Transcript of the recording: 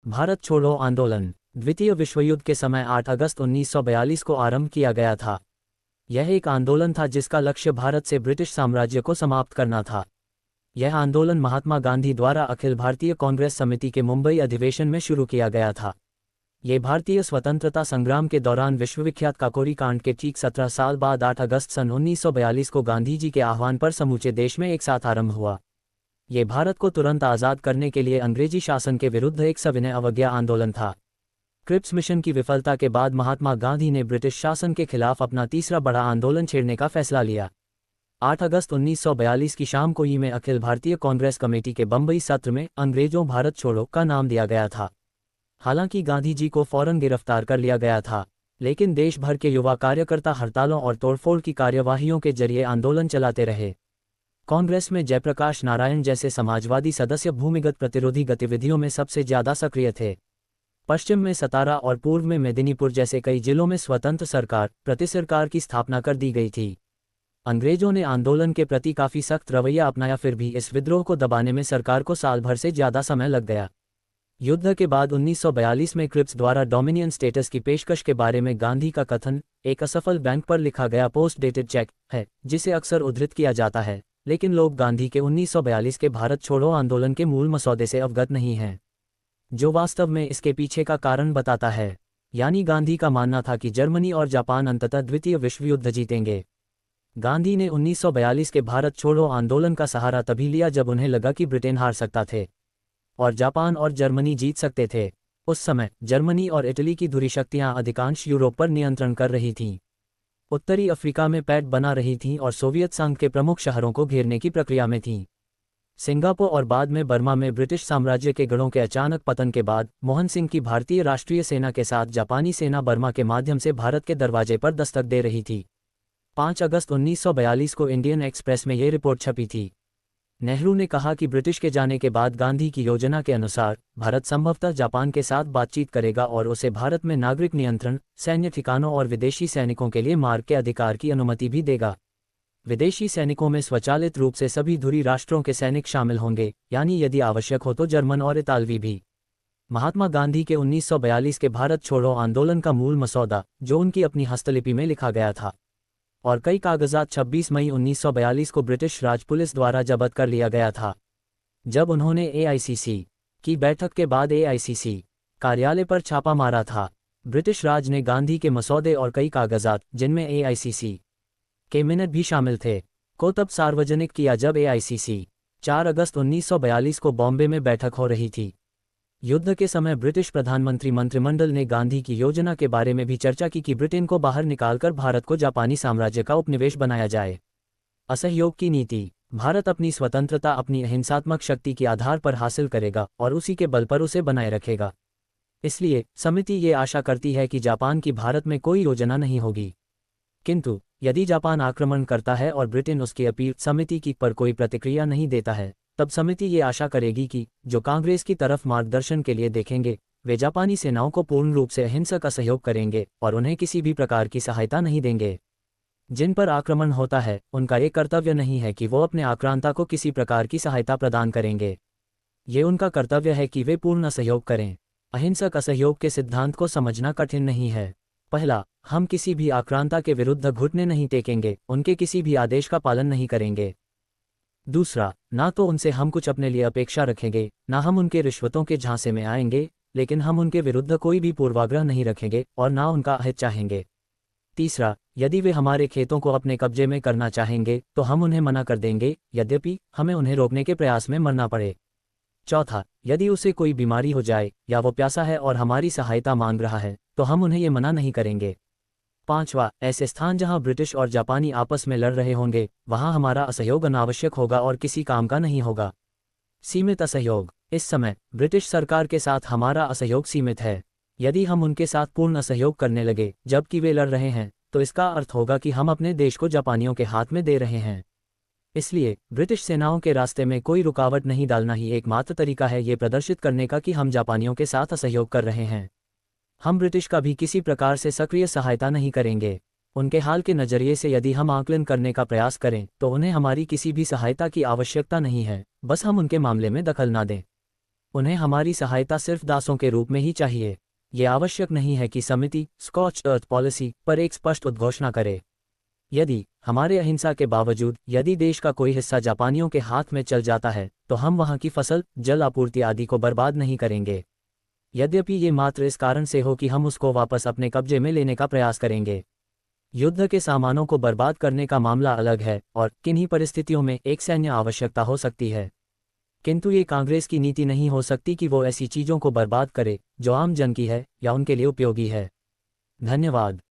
भारत छोड़ो आंदोलन द्वितीय विश्वयुद्ध के समय 8 अगस्त 1942 को आरंभ किया गया था। यह एक आंदोलन था जिसका लक्ष्य भारत से ब्रिटिश साम्राज्य को समाप्त करना था। यह आंदोलन महात्मा गांधी द्वारा अखिल भारतीय कांग्रेस समिति के मुंबई अधिवेशन में शुरू किया गया था। ये भारतीय स्वतंत्रता संग्राम के दौरान विश्वविख्यात काकोरी कांड के ठीक 17 साल बाद 8 अगस्त सन 1942 को गांधी जी के आह्वान पर समूचे देश में एक साथ आरंभ हुआ। ये भारत को तुरंत आज़ाद करने के लिए अंग्रेजी शासन के विरुद्ध एक सविनय अवज्ञा आंदोलन था। क्रिप्स मिशन की विफलता के बाद महात्मा गांधी ने ब्रिटिश शासन के खिलाफ अपना तीसरा बड़ा आंदोलन छेड़ने का फैसला लिया। 8 अगस्त 1942 की शाम को ही में अखिल भारतीय कांग्रेस कमेटी के बंबई सत्र में अंग्रेजों भारत छोड़ो का नाम दिया गया था। हालांकि गांधी जी को फौरन गिरफ्तार कर लिया गया था, लेकिन देश भर के युवा कार्यकर्ता हड़तालों और तोड़फोड़ की कार्यवाहियों के जरिए आंदोलन चलाते रहे। कांग्रेस में जयप्रकाश नारायण जैसे समाजवादी सदस्य भूमिगत प्रतिरोधी गतिविधियों में सबसे ज्यादा सक्रिय थे। पश्चिम में सतारा और पूर्व में मेदिनीपुर जैसे कई जिलों में स्वतंत्र सरकार, प्रतिसरकार की स्थापना कर दी गई थी। अंग्रेजों ने आंदोलन के प्रति काफी सख्त रवैया अपनाया, फिर भी इस विद्रोह को दबाने में सरकार को साल भर से ज्यादा समय लग गया। युद्ध के बाद 1942 में क्रिप्स द्वारा डोमिनियन स्टेटस की पेशकश के बारे में गांधी का कथन एक असफल बैंक पर लिखा गया पोस्ट डेटेड चेक है, जिसे अक्सर उद्धृत किया जाता है, लेकिन लोग गांधी के 1942 के भारत छोड़ो आंदोलन के मूल मसौदे से अवगत नहीं हैं, जो वास्तव में इसके पीछे का कारण बताता है। यानी गांधी का मानना था कि जर्मनी और जापान अंततः द्वितीय विश्व युद्ध जीतेंगे। गांधी ने 1942 के भारत छोड़ो आंदोलन का सहारा तभी लिया जब उन्हें लगा कि ब्रिटेन हार सकता थे और जापान और जर्मनी जीत सकते थे। उस समय जर्मनी और इटली की धुरी शक्तियां अधिकांश यूरोप पर नियंत्रण कर रही थीं, उत्तरी अफ्रीका में पैठ बना रही थीं और सोवियत संघ के प्रमुख शहरों को घेरने की प्रक्रिया में थीं। सिंगापुर और बाद में बर्मा में ब्रिटिश साम्राज्य के गढ़ों के अचानक पतन के बाद मोहन सिंह की भारतीय राष्ट्रीय सेना के साथ जापानी सेना बर्मा के माध्यम से भारत के दरवाजे पर दस्तक दे रही थी। 5 अगस्त 1942 को इंडियन एक्सप्रेस में ये रिपोर्ट छपी थी। नेहरू ने कहा कि ब्रिटिश के जाने के बाद गांधी की योजना के अनुसार भारत संभवतः जापान के साथ बातचीत करेगा और उसे भारत में नागरिक नियंत्रण, सैन्य ठिकानों और विदेशी सैनिकों के लिए मार्ग के अधिकार की अनुमति भी देगा। विदेशी सैनिकों में स्वचालित रूप से सभी धुरी राष्ट्रों के सैनिक शामिल होंगे, यानी यदि आवश्यक हो तो जर्मन और इतालवी भी। महात्मा गांधी के 1942 के भारत छोड़ो आंदोलन का मूल मसौदा, जो उनकी अपनी हस्तलिपि में लिखा गया था, और कई कागजात 26 मई 1942 को ब्रिटिश राज पुलिस द्वारा जब्त कर लिया गया था। जब उन्होंने एआईसीसी की बैठक के बाद एआईसीसी कार्यालय पर छापा मारा था, ब्रिटिश राज ने गांधी के मसौदे और कई कागजात, जिनमें एआईसीसी के मिनट भी शामिल थे, को तब सार्वजनिक किया जब एआईसीसी 4 अगस्त 1942 को बॉम्बे में बैठक हो रही थी। युद्ध के समय ब्रिटिश प्रधानमंत्री मंत्रिमंडल ने गांधी की योजना के बारे में भी चर्चा की कि ब्रिटेन को बाहर निकालकर भारत को जापानी साम्राज्य का उपनिवेश बनाया जाए। असहयोग की नीति। भारत अपनी स्वतंत्रता अपनी अहिंसात्मक शक्ति के आधार पर हासिल करेगा और उसी के बल पर उसे बनाए रखेगा। इसलिए समिति ये आशा करती है कि जापान की भारत में कोई योजना नहीं होगी, किंतु यदि जापान आक्रमण करता है और ब्रिटेन उसकी अपील समिति की पर कोई प्रतिक्रिया नहीं देता है, तब समिति ये आशा करेगी कि जो कांग्रेस की तरफ मार्गदर्शन के लिए देखेंगे वे जापानी सेनाओं को पूर्ण रूप से अहिंसक असहयोग करेंगे और उन्हें किसी भी प्रकार की सहायता नहीं देंगे। जिन पर आक्रमण होता है उनका ये कर्तव्य नहीं है कि वो अपने आक्रांता को किसी प्रकार की सहायता प्रदान करेंगे। ये उनका कर्तव्य है कि वे पूर्ण असहयोग करें। अहिंसक असहयोग के सिद्धांत को समझना कठिन नहीं है। पहला, हम किसी भी आक्रांता के विरुद्ध घुटने नहीं टेकेंगे, उनके किसी भी आदेश का पालन नहीं करेंगे। दूसरा, ना तो उनसे हम कुछ अपने लिए अपेक्षा रखेंगे, ना हम उनके रिश्वतों के झांसे में आएंगे, लेकिन हम उनके विरुद्ध कोई भी पूर्वाग्रह नहीं रखेंगे और ना उनका अहित चाहेंगे। तीसरा, यदि वे हमारे खेतों को अपने कब्जे में करना चाहेंगे तो हम उन्हें मना कर देंगे, यद्यपि हमें उन्हें रोकने के प्रयास में मरना पड़े। चौथा, यदि उसे कोई बीमारी हो जाए या वो प्यासा है और हमारी सहायता मांग रहा है तो हम उन्हें ये मना नहीं करेंगे। पांचवा, ऐसे स्थान जहां ब्रिटिश और जापानी आपस में लड़ रहे होंगे वहां हमारा असहयोग अनावश्यक होगा और किसी काम का नहीं होगा। सीमित असहयोग। इस समय ब्रिटिश सरकार के साथ हमारा असहयोग सीमित है। यदि हम उनके साथ पूर्ण असहयोग करने लगे जबकि वे लड़ रहे हैं तो इसका अर्थ होगा कि हम अपने देश को जापानियों के हाथ में दे रहे हैं। इसलिए ब्रिटिश सेनाओं के रास्ते में कोई रुकावट नहीं डालना ही एकमात्र तरीका है ये प्रदर्शित करने का कि हम जापानियों के साथ असहयोग कर रहे हैं। हम ब्रिटिश का भी किसी प्रकार से सक्रिय सहायता नहीं करेंगे। उनके हाल के नज़रिए से यदि हम आकलन करने का प्रयास करें तो उन्हें हमारी किसी भी सहायता की आवश्यकता नहीं है, बस हम उनके मामले में दखल ना दें। उन्हें हमारी सहायता सिर्फ दासों के रूप में ही चाहिए। ये आवश्यक नहीं है कि समिति स्कॉच अर्थ पॉलिसी पर एक स्पष्ट उद्घोषणा करे। यदि हमारे अहिंसा के बावजूद यदि देश का कोई हिस्सा जापानियों के हाथ में चल जाता है तो हम वहां की फसल, जल आपूर्ति आदि को बर्बाद नहीं करेंगे। यद्यपि ये मात्र इस कारण से हो कि हम उसको वापस अपने कब्जे में लेने का प्रयास करेंगे। युद्ध के सामानों को बर्बाद करने का मामला अलग है और किन्हीं परिस्थितियों में एक सैन्य आवश्यकता हो सकती है, किंतु ये कांग्रेस की नीति नहीं हो सकती कि वो ऐसी चीज़ों को बर्बाद करे जो आम जन की है या उनके लिए उपयोगी है। धन्यवाद।